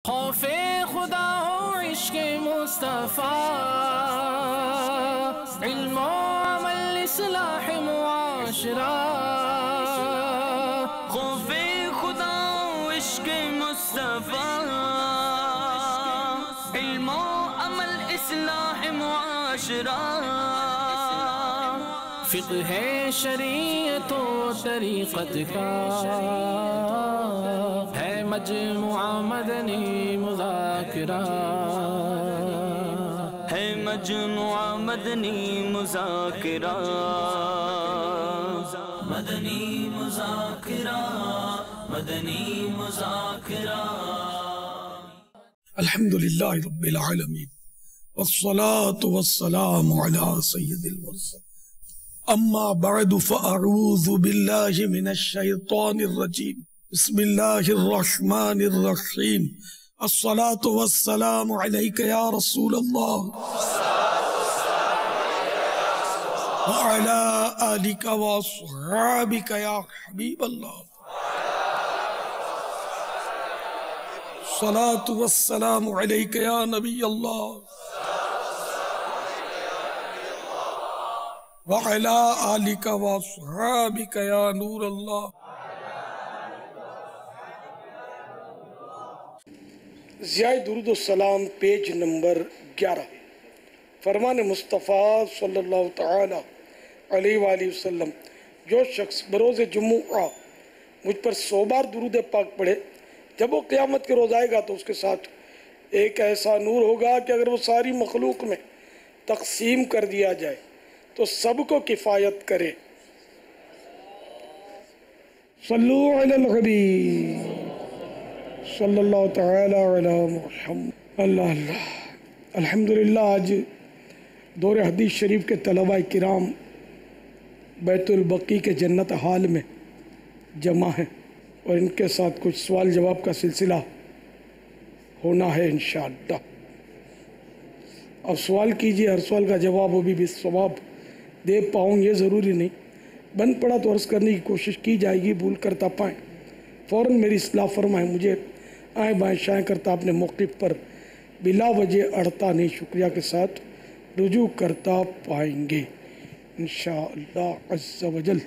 خوف خدا ہو عشق مصطفیٰ، علم و عمل اصلاح معاشرہ۔ خوف خدا ہو عشق مصطفیٰ، علم و عمل اصلاح معاشرہ۔ فقہ شریعت و طریقت کا ہے مجموعہ مدنی مذاکرہ، ہے مجموعہ مدنی مذاکرہ، مدنی مذاکرہ، مدنی مذاکرہ۔ الحمدللہ رب العالمین والصلاة والسلام علی سید المرسلین، اما بعد فاعوذ باللہ من الشیطان الرجیم، بسم اللہ الرحمن الرحیم۔ الصلاة والسلام علیک یا رسول اللہ وعلی آلک واصحابک یا حبیب اللہ۔ الصلاة والسلام علیک یا نبی اللہ وعلی آلک واصحابک یا نور اللہ۔ ضیاء درود السلام پیج نمبر 11۔ فرمان مصطفیٰ صلی اللہ تعالی علیہ وآلہ وسلم، جو شخص بروز جمعہ مجھ پر 100 بار درود پاک پڑھے، جب وہ قیامت کے روز آئے گا تو اس کے ساتھ ایک ایسا نور ہوگا کہ اگر وہ ساری مخلوق میں تقسیم کر دیا جائے تو سب کو کفایت کرے۔ صلو علی الحبیب صلی اللہ تعالی علی محمد۔ اللہ اللہ، الحمدللہ آج دور حدیث شریف کے طلبہ کرام بیت البقیع کے جنت حال میں جمع ہیں اور ان کے ساتھ کچھ سوال جواب کا سلسلہ ہونا ہے انشاءاللہ۔ اب سوال کیجئے، ہر سوال کا جواب وہ بھی بالثواب دے پاؤں یہ ضروری نہیں، بن پڑا تو عرض کرنے کی کوشش کی جائے گی، بھول کرتا پائیں فوراً میری اصلاح فرمائیں، مجھے آئیں بائیں شائیں کرتا اپنے موقف پر بلا وجہ اڑتا نہیں، شکریہ کے ساتھ رجوع کرتا پائیں گے انشاءاللہ عز و جل۔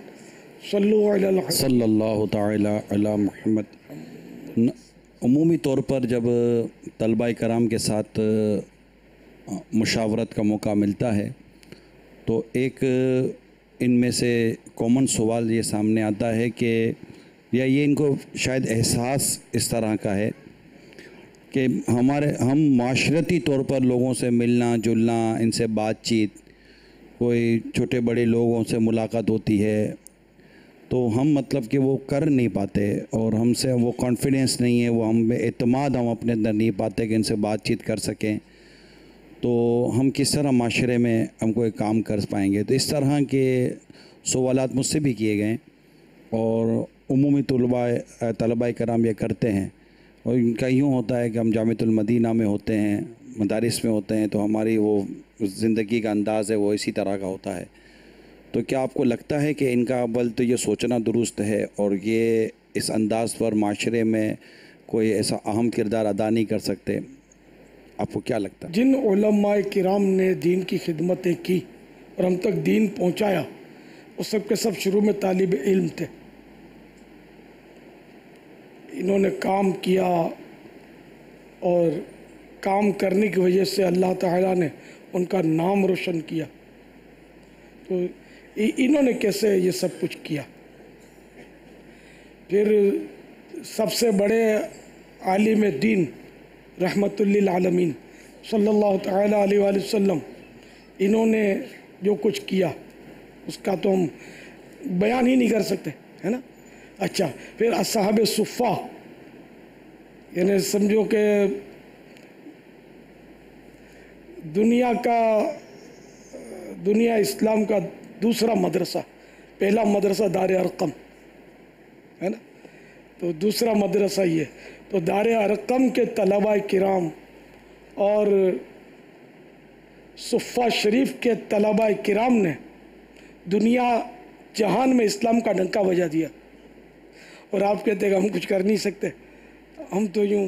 صلو علی الحبیب صلی اللہ تعالی علی محمد۔ عمومی طور پر جب طلبہ کرام کے ساتھ مشاورت کا موقع ملتا ہے تو ایک ان میں سے کامن سوال یہ سامنے آتا ہے کہ یا یہ ان کو شاید احساس اس طرح کا ہے کہ ہم معاشرتی طور پر لوگوں سے ملنا جلنا، ان سے بات چیت، کوئی چھوٹے بڑے لوگوں سے ملاقات ہوتی ہے تو ہم مطلب کہ وہ کر نہیں پاتے اور ہم سے وہ کانفیڈنس نہیں ہے، وہ ہم اعتماد ہم اپنے اندر نہیں پاتے کہ ان سے بات چیت کر سکیں، تو ہم کس طرح معاشرے میں ہم کوئی کام کر پائیں گے۔ تو اس طرح کے سوالات مجھ سے بھی کیے گئے اور عمومی طلبہ کرام یہ کرتے ہیں، اور ان کا یوں ہوتا ہے کہ ہم جامعۃ المدینہ میں ہوتے ہیں، مدارس میں ہوتے ہیں، تو ہماری وہ زندگی کا انداز ہے وہ اسی طرح کا ہوتا ہے۔ تو کیا آپ کو لگتا ہے کہ ان کا اول تو یہ سوچنا درست ہے اور یہ اس انداز پر معاشرے میں کوئی ایسا اہم کردار ادا نہیں کر سکتے؟ آپ کو کیا لگتا ہے؟ جن علماء کرام نے دین کی خدمتیں کی اور ہم تک دین پہنچایا، وہ سب کے سب شروع میں طالب علم تھے، انہوں نے کام کیا اور کام کرنے کی وجہ سے اللہ تعالیٰ نے ان کا نام روشن کیا، تو انہوں نے کیسے یہ سب کچھ کیا؟ پھر سب سے بڑے عالم دین رحمت للعالمین صلی اللہ تعالیٰ علیہ وآلہ وسلم، انہوں نے جو کچھ کیا اس کا تو ہم بیان ہی نہیں کر سکتے، ہے نا۔ اچھا، پھر اصحاب صفہ، یعنی سمجھو کہ دنیا اسلام کا دوسرا مدرسہ، پہلا مدرسہ دار ارقم ہے نا، تو دوسرا مدرسہ یہ، تو دار ارقم کے طلبہ کرام اور صفہ شریف کے طلبہ کرام نے دنیا جہان میں اسلام کا ڈنکا بجا دیا، اور آپ کہتے ہیں کہ ہم کچھ کر نہیں سکتے، ہم تو یوں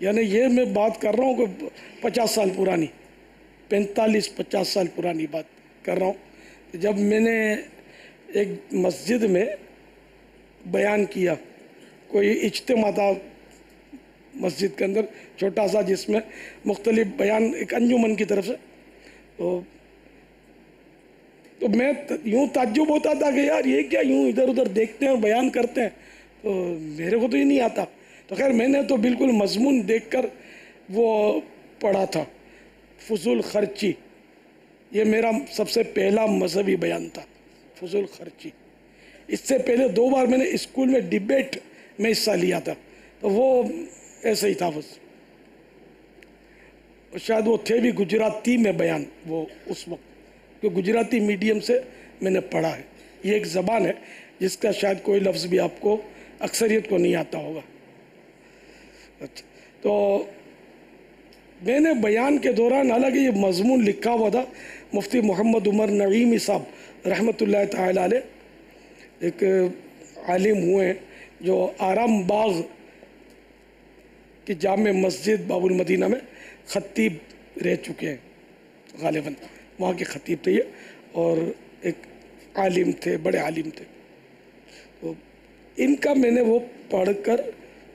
یعنی یہ میں بات کر رہا ہوں کہ 50 سال پرانی، 45-50 سال پرانی بات کر رہا ہوں، جب میں نے ایک مسجد میں بیان کیا، کوئی اجتماع تھا مسجد کے اندر چھوٹا سا، جس میں مختلف بیان ایک انجمن کی طرف سے، تو میں یوں تعجب ہوتا تھا کہ یار یہ کیا یوں ادھر ادھر دیکھتے ہیں اور بیان کرتے ہیں، تو میرے کو تو یہ نہیں آتا. تو خیر میں نے تو بالکل مضمون دیکھ کر وہ پڑھا تھا، فضول خرچی. یہ میرا سب سے پہلا مذہبی بیان تھا، فضول خرچی. اس سے پہلے 2 بار میں نے اسکول میں ڈیبیٹ میں حصہ لیا تھا، تو وہ ایسے ہی تھا بس. شاید وہ تھے بھی گجراتی میں بیان وہ اس وقت، کہ گجراتی میڈیم سے میں نے پڑھا ہے. یہ ایک زبان ہے جس کا شاید کوئی لفظ بھی آپ کو اکثریت کو نہیں آتا ہوگا. اچھا، تو میں نے بیان کے دوران، حالانکہ یہ مضمون لکھا ہوا تھا، مفتی محمد عمر نعیمی صاحب رحمۃ اللہ تعالی علیہ، ایک عالم ہوئے ہیں جو آرام باغ کی جامع مسجد باب المدینہ میں خطیب رہ چکے ہیں غالباً، وہاں کے خطیب تھے یہ، اور ایک عالم تھے، بڑے عالم تھے. تو ان کا میں نے وہ پڑھ کر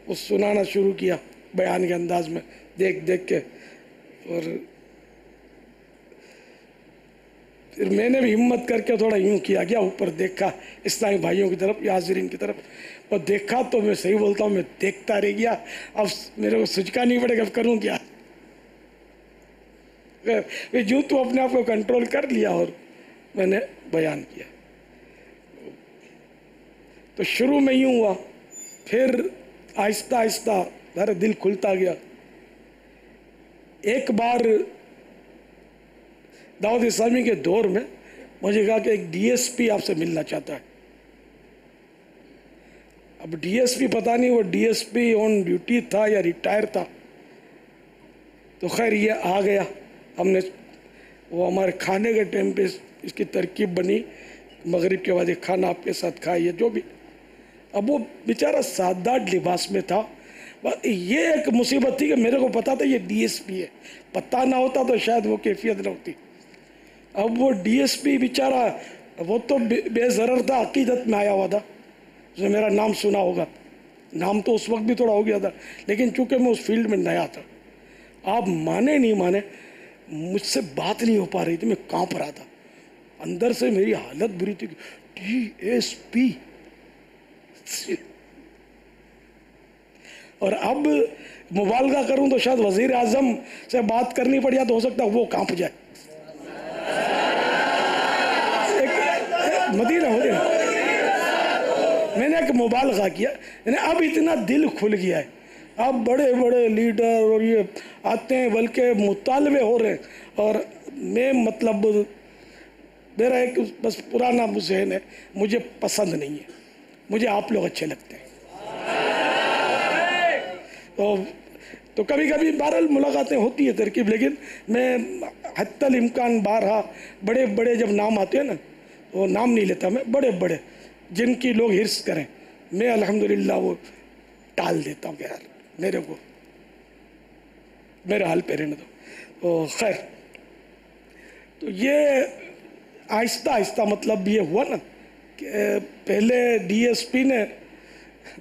وہ سنانا شروع کیا بیان کے انداز میں، دیکھ دیکھ کے. اور پھر میں نے بھی ہمت کر کے تھوڑا یوں کیا گیا، اوپر دیکھا اسلامی بھائیوں کی طرف یا حاضرین کی طرف، اور دیکھا تو میں صحیح بولتا ہوں میں دیکھتا رہ گیا. اب میرے کو سجکا نہیں پڑے گا، اب کروں کیا. جو تو اپنے آپ کو کنٹرول کر لیا اور میں نے بیان کیا. تو شروع میں یوں ہوا، پھر آہستہ آہستہ میرا دل کھلتا گیا. ایک بار دعوت اسلامی کے دور میں مجھے کہا کہ ایک ڈی ایس پی آپ سے ملنا چاہتا ہے. اب ڈی ایس پی پتہ نہیں وہ ڈی ایس پی آن ڈیوٹی تھا یا ریٹائر تھا. تو خیر یہ آ گیا، ہم نے وہ ہمارے کھانے کے ٹائم پہ اس کی ترکیب بنی، مغرب کے بعد یہ کھانا آپ کے ساتھ کھائیے جو بھی. اب وہ بیچارہ سادہ لباس میں تھا. یہ ایک مصیبت تھی کہ میرے کو پتا تھا یہ ڈی ایس پی ہے، پتہ نہ ہوتا تو شاید وہ کیفیت نہ ہوتی. اب وہ ڈی ایس پی بیچارہ وہ تو بے ضرر تھا، عقیدت میں آیا ہوا تھا، اس نے میرا نام سنا ہوگا، نام تو اس وقت بھی تھوڑا ہو گیا تھا، لیکن چونکہ میں اس فیلڈ میں نیا تھا. آپ مانے نہیں مانے، مجھ سے بات نہیں ہو پا رہی تھی، میں کانپ رہا تھا اندر سے، میری حالت بری تھی. ڈی ایس پی، اور اب مبالغہ کروں تو شاید وزیر اعظم سے بات کرنی پڑ جائے تو ہو سکتا ہے وہ کانپ جائے. مدینہ میں نے ایک مبالغہ کیا، یعنی اب اتنا دل کھل گیا ہے، اب بڑے بڑے لیڈر اور یہ آتے ہیں، بلکہ مطالبے ہو رہے ہیں، اور میں مطلب میرا ایک بس پرانا ذہن ہے، مجھے پسند نہیں ہے، مجھے آپ لوگ اچھے لگتے ہیں. تو کبھی کبھی بہرحال ملاقاتیں ہوتی ہیں ترکیب، لیکن میں حتی الامکان بارہا بڑے بڑے جب نام آتے ہیں نا، وہ نام نہیں لیتا میں، بڑے بڑے جن کی لوگ حرص کریں، میں الحمدللہ وہ ٹال دیتا ہوں کہ یار میرے کو میرے حال پہ رہنے دو. تو خیر، تو یہ آہستہ آہستہ مطلب یہ ہوا نا کہ پہلے ڈی ایس پی نے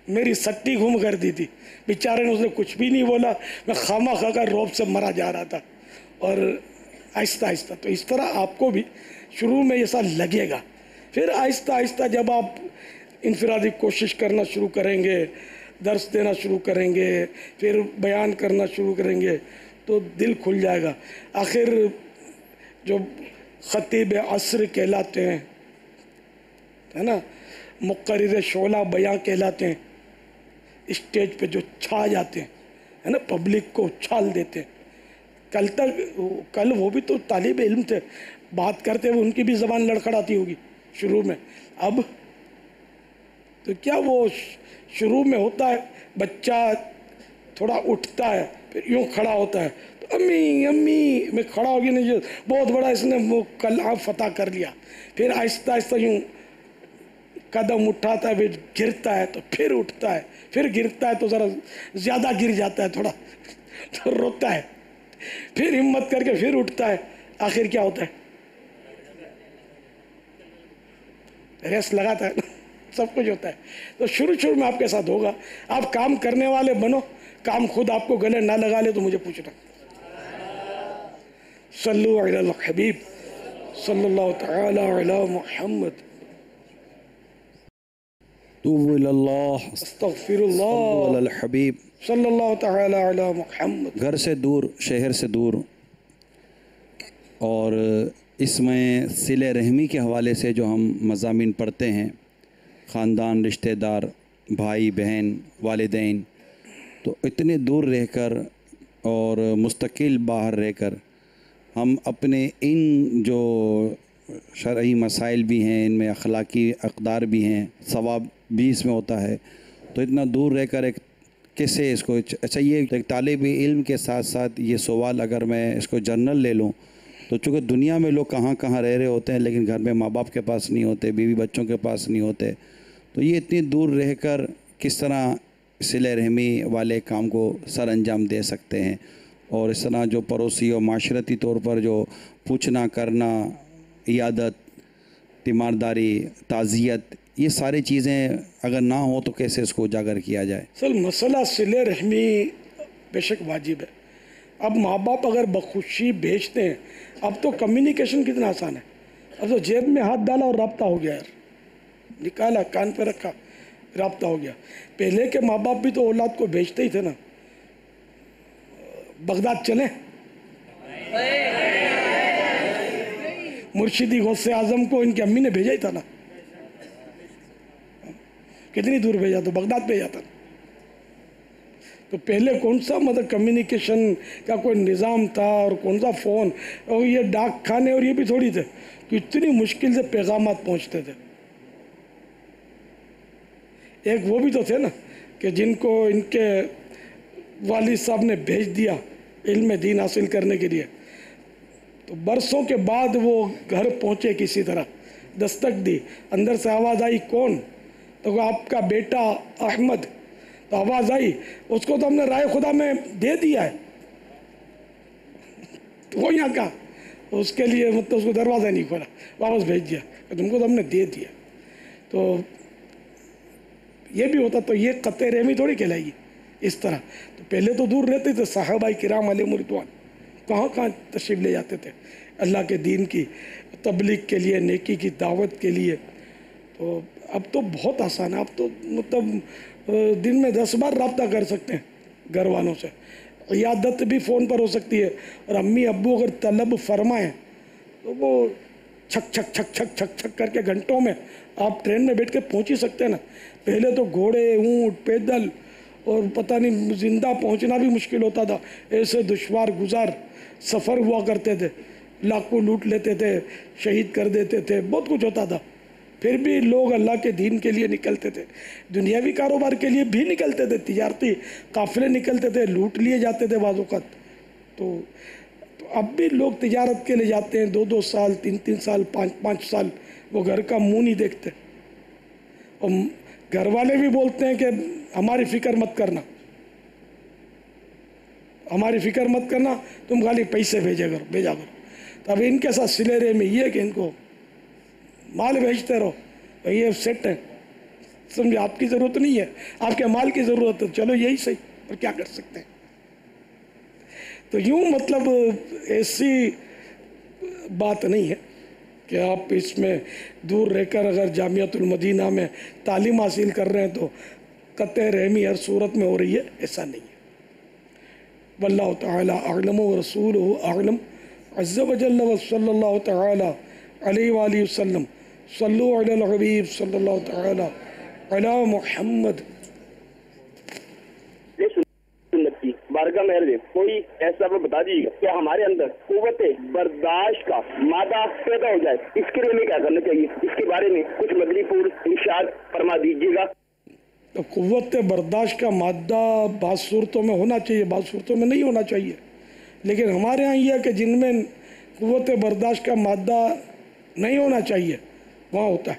میری سٹی گم کر دی تھی، بیچارے نے، اس نے کچھ بھی نہیں بولا، میں خامہ خواہ کا روب سے مرا جا رہا تھا. اور آہستہ آہستہ تو اس طرح آپ کو بھی شروع میں ایسا لگے گا، پھر آہستہ آہستہ جب آپ انفرادی کوشش کرنا شروع کریں گے، درس دینا شروع کریں گے، پھر بیان کرنا شروع کریں گے تو دل کھل جائے گا. آخر جو خطیب عصر کہلاتے ہیں، ہے نا، مقرر شعلہ بیاں کہلاتے ہیں، اسٹیج پہ جو چھا جاتے ہیں، ہے نا، پبلک کو اچھال دیتے ہیں. کل وہ بھی تو طالب علم تھے، بات کرتے ہوئے ان کی بھی زبان لڑکھڑاتی ہوگی شروع میں. اب تو کیا وہ شروع میں ہوتا ہے، بچہ تھوڑا اٹھتا ہے، پھر یوں کھڑا ہوتا ہے، تو امی امی میں کھڑا ہوگی نہیں، جو بہت بڑا اس نے وہ کل آپ فتح کر لیا، پھر آہستہ آہستہ یوں قدم اٹھاتا ہے پھر گرتا ہے تو پھر اٹھتا ہے، پھر گرتا ہے تو ذرا زیادہ گر جاتا ہے تھوڑا تو روتا ہے، پھر ہمت کر کے پھر اٹھتا ہے، آخر کیا ہوتا ہے؟ ریس لگاتا ہے، سب کچھ ہوتا ہے۔ تو شروع میں آپ کے ساتھ ہوگا، آپ کام کرنے والے بنو، کام خود آپ کو گلے نہ لگا لے تو مجھے پوچھنا۔ صلو علی الحبیب صلی اللہ تعالی علی محمد۔ توبوا الی اللہ، استغفر صلو علی اللہ الحبیب۔ صلی اللہ تعالی علی محمد۔ گھر سے دور، شہر سے دور، اور اس میں صلہ رحمی کے حوالے سے جو ہم مضامین پڑھتے ہیں، خاندان، رشتہ دار، بھائی بہن، والدین، تو اتنے دور رہ کر اور مستقل باہر رہ کر ہم اپنے ان جو شرعی مسائل بھی ہیں، ان میں اخلاقی اقدار بھی ہیں، ثواب بھی اس میں ہوتا ہے، تو اتنا دور رہ کر ایک کیسے اس کو، اچھا یہ ایک طالب علم کے ساتھ ساتھ یہ سوال اگر میں اس کو جنرل لے لوں تو چونکہ دنیا میں لوگ کہاں کہاں رہ رہے ہوتے ہیں لیکن گھر میں ماں باپ کے پاس نہیں ہوتے، بیوی بچوں کے پاس نہیں ہوتے، تو یہ اتنی دور رہ کر کس طرح صلہ رحمی والے کام کو سر انجام دے سکتے ہیں، اور اس طرح جو پڑوسی اور معاشرتی طور پر جو پوچھنا کرنا، عیادت، تیمارداری، تعزیت، یہ ساری چیزیں اگر نہ ہوں تو کیسے اس کو اجاگر کیا جائے؟ اصل مسئلہ صلہ رحمی بے شک واجب ہے۔ اب ماں باپ اگر بخوشی بھیجتے ہیں، اب تو کمیونیکیشن کتنا آسان ہے، اب تو جیب میں ہاتھ ڈالا اور رابطہ ہو گیا، یار نکالا کان پہ رکھا رابطہ ہو گیا۔ پہلے کے ماں باپ بھی تو اولاد کو بھیجتے ہی تھے نا، بغداد چلیں، مرشدی غوث اعظم کو ان کی امی نے بھیجا ہی تھا نا، کتنی دور بھیجا تو بغداد بھیجا تھا۔ تو پہلے کون سا مطلب کمیونیکیشن کا کوئی نظام تھا اور کون سا فون، اور یہ ڈاک کھانے اور یہ بھی تھوڑی تھے کہ اتنی مشکل سے پیغامات پہنچتے تھے۔ ایک وہ بھی تو تھے نا کہ جن کو ان کے والد صاحب نے بھیج دیا علم دین حاصل کرنے کے لیے، تو برسوں کے بعد وہ گھر پہنچے، کسی طرح دستک دی، اندر سے آواز آئی کون؟ تو آپ کا بیٹا احمد۔ تو آواز آئی، اس کو تو ہم نے رائے خدا میں دے دیا ہے، تو وہ یہاں کا اس کے لیے مطلب اس کو دروازہ نہیں کھولا، واپس بھیج دیا کہ تم کو تو ہم نے دے دیا۔ تو یہ بھی ہوتا تو یہ قطع رحمی تھوڑی کہلائے گی اس طرح۔ تو پہلے تو دور رہتے تھے، صحابہ کرام علیہم رضوان کہاں کہاں تشریف لے جاتے تھے اللہ کے دین کی تبلیغ کے لیے، نیکی کی دعوت کے لیے۔ تو اب تو بہت آسان ہے، اب تو مطلب دن میں 10 بار رابطہ کر سکتے ہیں گھر والوں سے، عیادت بھی فون پر ہو سکتی ہے، اور امی ابو اگر طلب فرمائیں تو وہ چھک چھک چھک چھک چھک چھک کر کے گھنٹوں میں آپ ٹرین میں بیٹھ کے پہنچ ہی سکتے ہیں نا۔ پہلے تو گھوڑے، اونٹ، پیدل اور پتہ نہیں زندہ پہنچنا بھی مشکل ہوتا تھا، ایسے دشوار گزار سفر ہوا کرتے تھے، لاکھوں لوٹ لیتے تھے، شہید کر دیتے تھے، بہت کچھ ہوتا تھا، پھر بھی لوگ اللہ کے دین کے لیے نکلتے تھے، دنیاوی کاروبار کے لیے بھی نکلتے تھے، تجارتی قافلے نکلتے تھے، لوٹ لیے جاتے تھے بعض اوقات۔ تو اب بھی لوگ تجارت کے لیے جاتے ہیں، 2 سال 3 سال 5 سال وہ گھر کا منہ نہیں دیکھتے، اور گھر والے بھی بولتے ہیں کہ ہماری فکر مت کرنا، ہماری فکر مت کرنا، تم خالی پیسے بھیجا کرو۔ تو اب ان کے ساتھ صلہ رحمی یہ ہے کہ ان کو مال بھیجتے رہو، یہ سیٹ ہے، سمجھے آپ کی ضرورت نہیں ہے، آپ کے مال کی ضرورت ہے، چلو یہی صحیح، اور کیا کر سکتے ہیں۔ تو یوں مطلب ایسی بات نہیں ہے کہ آپ اس میں دور رہ کر اگر جامعۃ المدینہ میں تعلیم حاصل کر رہے ہیں تو قطع رحمی ہر صورت میں ہو رہی ہے، ایسا نہیں ہے۔ واللہ تعالی اعلم ورسولہ اعلم عز وجل، وصلی اللہ تعالی علیہ وآلہ وسلم، صلو علی الحبیب صلی اللہ تعالی علی محمد۔ بارگاہ مہر دے کوئی ایسا بتا دیجیے گا کہ ہمارے اندر قوت برداشت کا مادہ پیدا ہو جائے، اس کے لیے ہمیں کیا کرنا چاہیے، اس کے بارے میں کچھ مدنی پور ارشاد فرما دیجیے گا۔ تو قوت برداشت کا مادہ بعض صورتوں میں ہونا چاہیے، بعض صورتوں میں نہیں ہونا چاہیے، لیکن ہمارے ہاں یہ ہے کہ جن میں قوت برداشت کا مادہ نہیں ہونا چاہیے وہاں ہوتا ہے،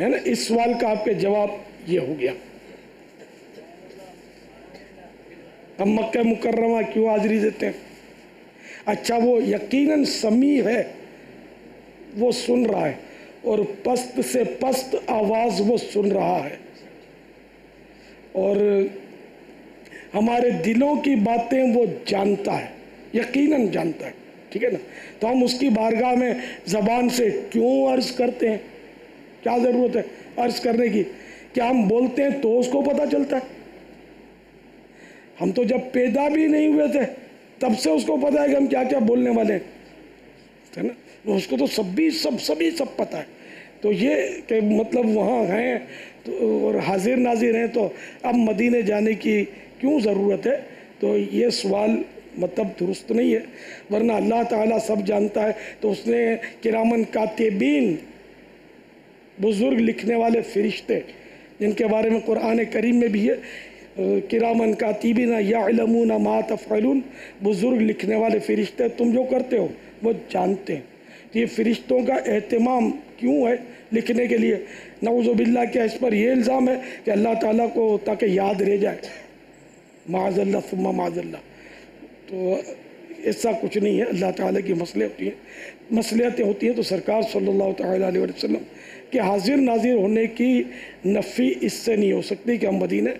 ہے نا. اس سوال کا آپ کے جواب یہ ہو گیا. ہم مکہ مکرمہ کیوں حاضری دیتے ہیں؟ اچھا وہ یقیناً سمیع ہے، وہ سن رہا ہے، اور پست سے پست آواز وہ سن رہا ہے، اور ہمارے دلوں کی باتیں وہ جانتا ہے، یقیناً جانتا ہے. ٹھیک ہے نا. تو ہم اس کی بارگاہ میں زبان سے کیوں عرض کرتے ہیں؟ کیا ضرورت ہے عرض کرنے کی؟ کیا ہم بولتے ہیں تو اس کو پتہ چلتا ہے؟ ہم تو جب پیدا بھی نہیں ہوئے تھے تب سے اس کو پتہ ہے کہ ہم کیا کیا بولنے والے ہیں نا. اس کو تو سب پتہ ہے. تو یہ کہ مطلب وہاں ہیں اور حاضر ناظر ہیں، تو اب مدینے جانے کی کیوں ضرورت ہے؟ تو یہ سوال مطلب درست نہیں ہے، ورنہ اللہ تعالیٰ سب جانتا ہے. تو اس نے کرامن کاتبین، بزرگ لکھنے والے فرشتے، جن کے بارے میں قرآن کریم میں بھی ہے کرامن کاتبین یعلمون ما تفعلون، بزرگ لکھنے والے فرشتے تم جو کرتے ہو وہ جانتے ہیں. تو یہ فرشتوں کا اہتمام کیوں ہے لکھنے کے لیے؟ نعوذ باللہ کہ اس پر یہ الزام ہے کہ اللہ تعالیٰ کو تاکہ یاد رہ جائے، معاذ اللہ ثم معاذ اللہ. تو ایسا کچھ نہیں ہے. اللہ تعالیٰ کی مصلحتیں ہوتی ہیں. تو سرکار صلی اللہ تعالیٰ علیہ وسلم کہ حاضر ناظر ہونے کی نفی اس سے نہیں ہو سکتی کہ ہم مدینہ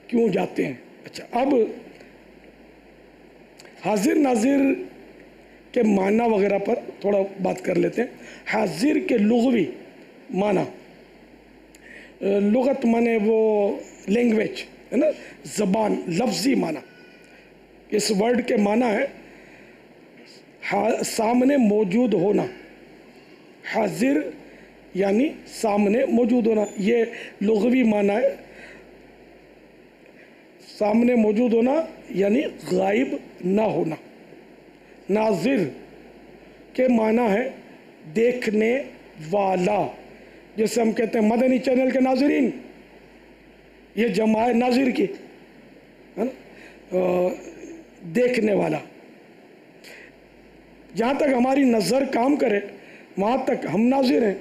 کیوں جاتے ہیں. اچھا، اب حاضر ناظر کے معنی وغیرہ پر تھوڑا بات کر لیتے ہیں. حاضر کے لغوی معنی، لغت مانے وہ لینگویج ہے نا، زبان، لفظی معنی. اس ورڈ کے معنی ہے سامنے موجود ہونا. حاضر یعنی سامنے موجود ہونا، یہ لغوی معنی ہے. سامنے موجود ہونا یعنی غائب نہ ہونا. ناظر کے معنی ہے دیکھنے والا. جیسے ہم کہتے ہیں مدنی چینل کے ناظرین، یہ جمع ہے ناظر کی، ہے نا، دیکھنے والا. جہاں تک ہماری نظر کام کرے وہاں تک ہم ناظر ہیں،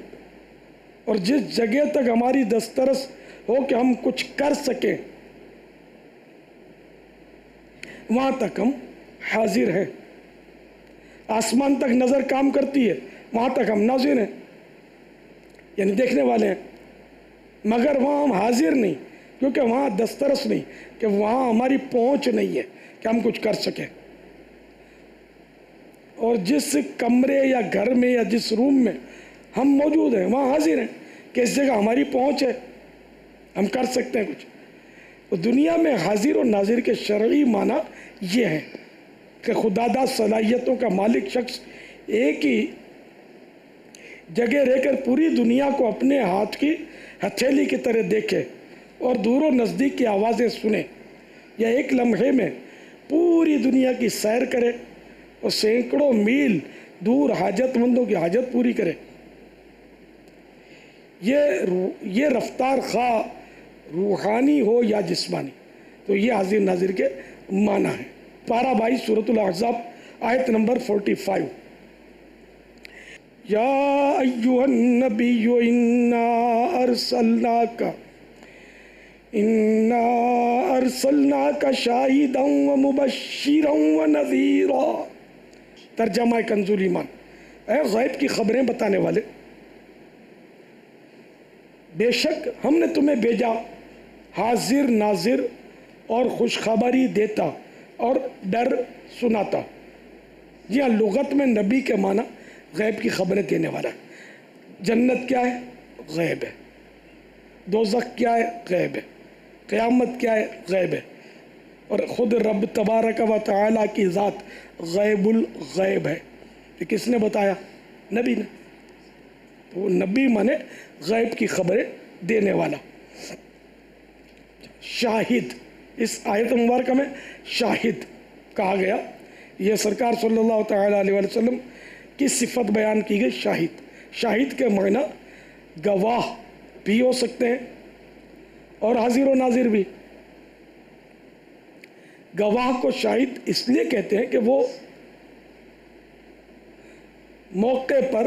اور جس جگہ تک ہماری دسترس ہو کہ ہم کچھ کر سکیں وہاں تک ہم حاضر ہیں. آسمان تک نظر کام کرتی ہے، وہاں تک ہم ناظر ہیں، یعنی دیکھنے والے ہیں. مگر وہاں ہم حاضر نہیں، کیونکہ وہاں دسترس نہیں، کہ وہاں ہماری پہنچ نہیں ہے کہ ہم کچھ کر سکیں. اور جس کمرے یا گھر میں یا جس روم میں ہم موجود ہیں وہاں حاضر ہیں کہ اس جگہ ہماری پہنچ ہے، ہم کر سکتے ہیں کچھ. تو دنیا میں حاضر اور ناظر کے شرعی معنی یہ ہیں کہ خداداد صلاحیتوں کا مالک شخص ایک ہی جگہ رہ کر پوری دنیا کو اپنے ہاتھ کی ہتھیلی کی طرح دیکھے اور دور و نزدیک کی آوازیں سنے، یا ایک لمحے میں پوری دنیا کی سیر کرے اور سینکڑوں میل دور حاجت مندوں کی حاجت پوری کرے. یہ رفتار خواہ روحانی ہو یا جسمانی. تو یہ حاضر ناظر کے معنی ہے. پارہ 22 سورۃ الاحزاب آیت نمبر 45. یا ایھا النبی انا ارسلناک شاہدا ومبشرا ونذیرا. ترجمہ کنزُ ایمان. اے غیب کی خبریں بتانے والے، بے شک ہم نے تمہیں بھیجا حاضر ناظر اور خوشخبری دیتا اور ڈر سناتا. جی ہاں، لغت میں نبی کے معنی غیب کی خبریں دینے والا ہے. جنت کیا ہے؟ غیب ہے. دوزخ کیا ہے؟ غیب ہے. قیامت کیا ہے؟ غیب ہے. اور خود رب تبارک و تعالیٰ کی ذات غیب الغیب ہے. یہ کس نے بتایا؟ نبی نے. تو نبی مانے غیب کی خبریں دینے والا. شاہد، اس آیت مبارکہ میں شاہد کہا گیا. یہ سرکار صلی اللہ تعالیٰ علیہ وسلم کی صفت بیان کی گئی. شاہد کے معنی گواہ بھی ہو سکتے ہیں اور حاضر و ناظر بھی. گواہ کو شاہد اس لیے کہتے ہیں کہ وہ موقع پر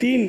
3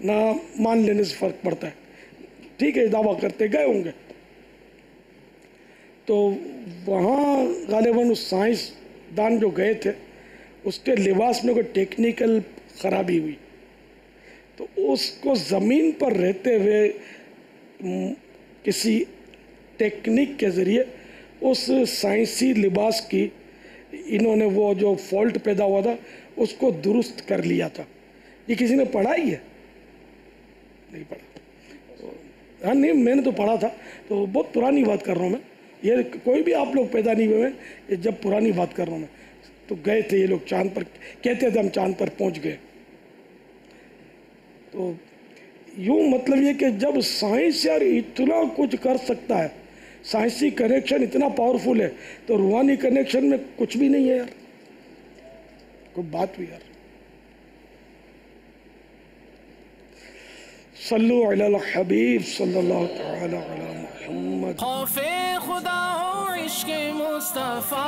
نہ مان لینے سے فرق پڑتا ہے. ٹھیک ہے دعویٰ کرتے گئے ہوں گے. تو وہاں غالباً اس سائنس دان جو گئے تھے اس کے لباس میں کوئی ٹیکنیکل خرابی ہوئی تو اس کو زمین پر رہتے ہوئے کسی ٹیکنیک کے ذریعے اس سائنسی لباس کی انہوں نے وہ جو فالٹ پیدا ہوا تھا اس کو درست کر لیا تھا. یہ کسی نے پڑھا ہی ہے؟ نہیں پڑھا. ہاں نہیں میں نے تو پڑھا تھا. تو بہت پرانی بات کر رہا ہوں میں. یہ کوئی بھی آپ لوگ پیدا نہیں ہوئے ہیں, یہ جب پرانی بات کر رہا ہوں میں. تو گئے تھے یہ لوگ چاند پر, کہتے تھے ہم چاند پر پہنچ گئے. تو یوں مطلب یہ کہ جب سائنس یار اتنا کچھ کر سکتا ہے, سائنسی کنیکشن اتنا پاورفل ہے, تو روحانی کنیکشن میں کچھ بھی نہیں ہے یار. کوئی بات بھی یار. صلو علی الحبیب صلی اللہ تعالی علی محمد. خوف خدا ہو عشق مصطفیٰ,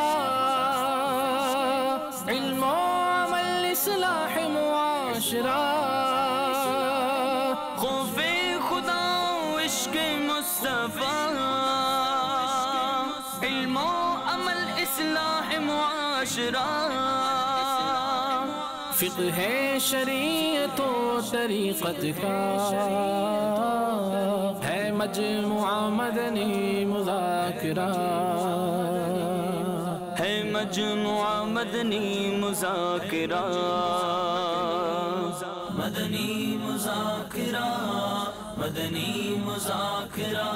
علم و عمل اصلاح معاشرہ. خوف خدا ہو عشق مصطفیٰ, علم و عمل اصلاح معاشرہ. فقہ شریعت و طریقت کا ہے مجموعہ مدنی مذاکرہ, ہے مجموعہ مدنی مذاکرہ. مدنی مذاکرہ, مدنی مذاکرہ.